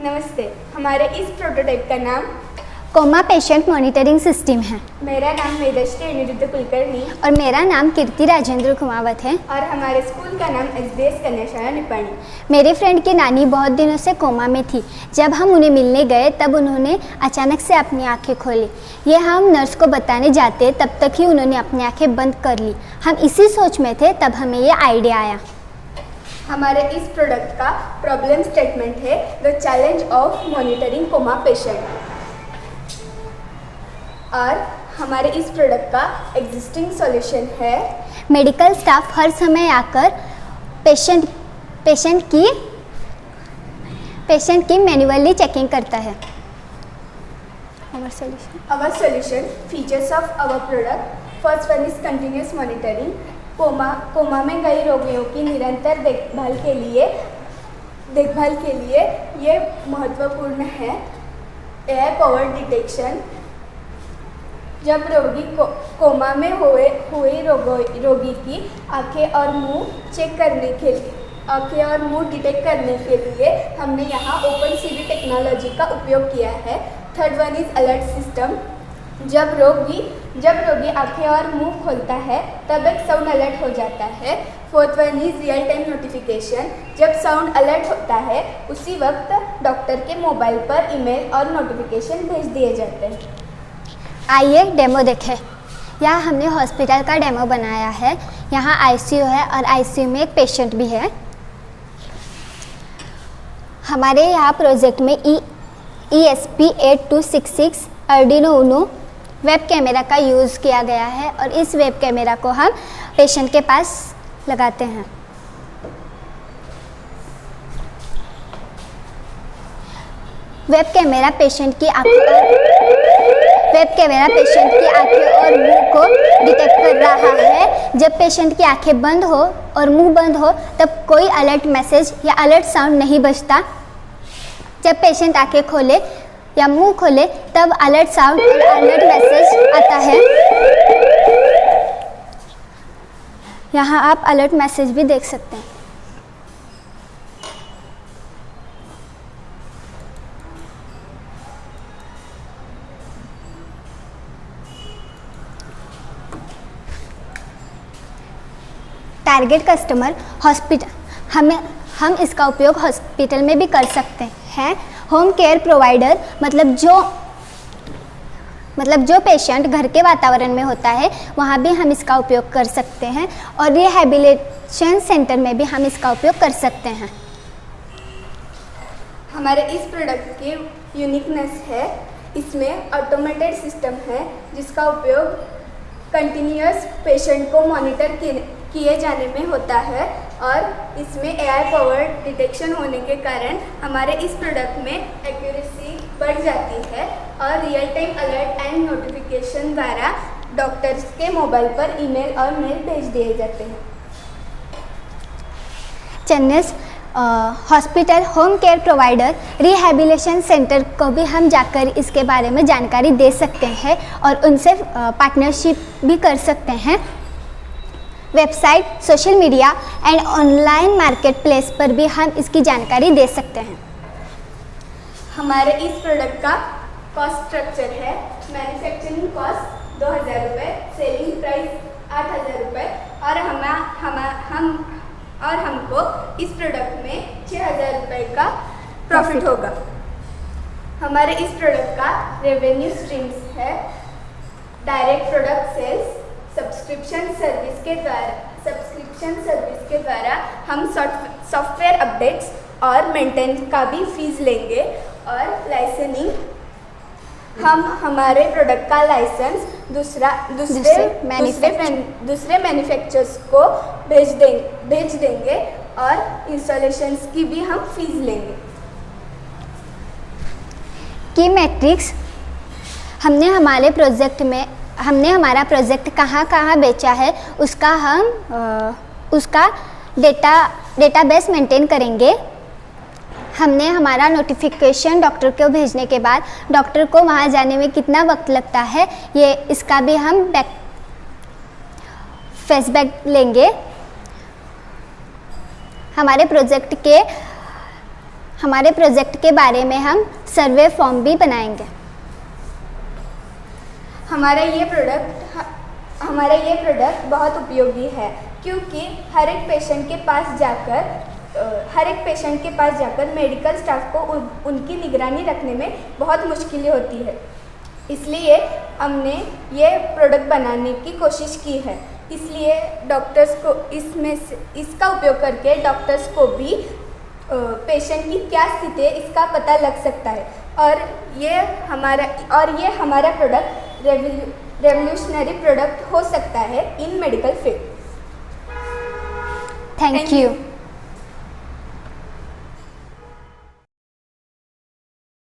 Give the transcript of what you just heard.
नमस्ते। हमारे इस प्रोटोटाइप का नाम कोमा पेशेंट मॉनिटरिंग सिस्टम है। मेरा नाम वेदश्री अनिरुद्ध कुलकर्णी और मेरा नाम कीर्ति राजेंद्र कुमावत है। और हमारे स्कूल का नाम एसडीएस कन्याशाला निपाणी। मेरे फ्रेंड की नानी बहुत दिनों से कोमा में थी। जब हम उन्हें मिलने गए तब उन्होंने अचानक से अपनी आंखें खोली। ये हम नर्स को बताने जाते तब तक ही उन्होंने अपनी आंखें बंद कर ली। हम इसी सोच में थे, तब हमें ये आइडिया आया। हमारे इस प्रोडक्ट का प्रॉब्लम स्टेटमेंट है the challenge of monitoring coma patient. और हमारे इस प्रोडक्ट का एग्जिस्टिंग सॉल्यूशन है मेडिकल स्टाफ हर समय आकर पेशेंट की मैन्युअली चेकिंग करता है। Our solution features of our product. First one is continuous monitoring. Coma में गए रोगियों की निरंतर देखभाल के लिए ये महत्वपूर्ण है। AI powered detection. जब रोगी कोमा में हुए रोगी की आंखें और मुंह डिटेक्ट करने के लिए हमने यहाँ ओपन सीडी टेक्नोलॉजी का उपयोग किया है। Third one is alert system. जब रोगी आंखें और मुंह खोलता है तब एक साउंड अलर्ट हो जाता है। Fourth one is real time notification. जब साउंड अलर्ट होता है उसी वक्त डॉक्टर के मोबाइल पर ईमेल और नोटिफिकेशन भेज दिए जाते हैं। आइए डेमो देखें। यहाँ हमने हॉस्पिटल का डेमो बनाया है। यहाँ आईसीयू है और आईसीयू में एक पेशेंट भी है। हमारे यहाँ प्रोजेक्ट में ESP8266 Arduino Uno web camera का यूज़ किया गया है और इस वेब कैमरा को हम पेशेंट के पास लगाते हैं। वेब कैमरा पेशेंट की आंखें और मुंह को डिटेक्ट कर रहा है। जब पेशेंट की आंखें बंद हो और मुंह बंद हो तब कोई अलर्ट मैसेज या अलर्ट साउंड नहीं बजता। जब पेशेंट आंखें खोले या मुंह खोले तब अलर्ट साउंड और अलर्ट मैसेज आता है। यहाँ आप अलर्ट मैसेज भी देख सकते हैं। टारगेट कस्टमर हॉस्पिटल हम इसका उपयोग हॉस्पिटल में भी कर सकते हैं। होम केयर प्रोवाइडर मतलब जो पेशेंट घर के वातावरण में होता है वहाँ भी हम इसका उपयोग कर सकते हैं और रिहैबिलिटेशन सेंटर में भी हम इसका उपयोग कर सकते हैं। हमारे इस प्रोडक्ट की यूनिकनेस है इसमें ऑटोमेटेड सिस्टम है जिसका उपयोग कंटिन्यूअस पेशेंट को मॉनिटर किए जाने में होता है और इसमें एआई पावर्ड डिटेक्शन होने के कारण हमारे इस प्रोडक्ट में एक्यूरेसी बढ़ जाती है और real time alert and notification द्वारा डॉक्टर्स के मोबाइल पर ईमेल और मेल भेज दिए जाते हैं। चेन्नस hospital home care provider rehabilitation centre को भी हम जाकर इसके बारे में जानकारी दे सकते हैं और उनसे पार्टनरशिप भी कर सकते हैं। Website, social media and online market place पर भी हम इसकी जानकारी दे सकते हैं। हमारे इस प्रोडक्ट का कॉस्ट स्ट्रक्चर है मैन्युफैक्चरिंग कॉस्ट 2000 रुपये, सेलिंग प्राइस 8000 रुपये और हमको इस प्रोडक्ट में 6000 रुपये का प्रॉफिट होगा। हमारे इस प्रोडक्ट का रेवेन्यू स्ट्रीम्स है direct product sales, subscription service के द्वारा हम सॉफ्टवेयर अपडेट्स और मेंटेन का भी फीस लेंगे और लाइसेंसिंग हम हमारे प्रोडक्ट का लाइसेंस दूसरे मैन्युफैक्चरर्स को भेज देंगे और इंस्टॉलेशंस की भी हम फीस लेंगे। की मैट्रिक्स हमने हमारा प्रोजेक्ट कहाँ बेचा है उसका डेटाबेस मेंटेन करेंगे। हमने हमारा नोटिफिकेशन डॉक्टर को भेजने के बाद डॉक्टर को वहाँ जाने में कितना वक्त लगता है इसका भी हम फीडबैक लेंगे। हमारे प्रोजेक्ट के हमारे प्रोजेक्ट के बारे में हम सर्वे फॉर्म भी बनाएंगे। हमारा ये प्रोडक्ट बहुत उपयोगी है, क्योंकि हर एक पेशेंट के पास जाकर मेडिकल स्टाफ को उनकी निगरानी रखने में बहुत मुश्किलें होती है। इसलिए हमने ये प्रोडक्ट बनाने की कोशिश की है। इसलिए डॉक्टर्स को इसका उपयोग करके डॉक्टर्स को भी पेशेंट की क्या स्थिति है इसका पता लग सकता है, और ये हमारा प्रोडक्ट रेवोल्यूशनरी प्रोडक्ट हो सकता है इन मेडिकल फील्ड। Thank you.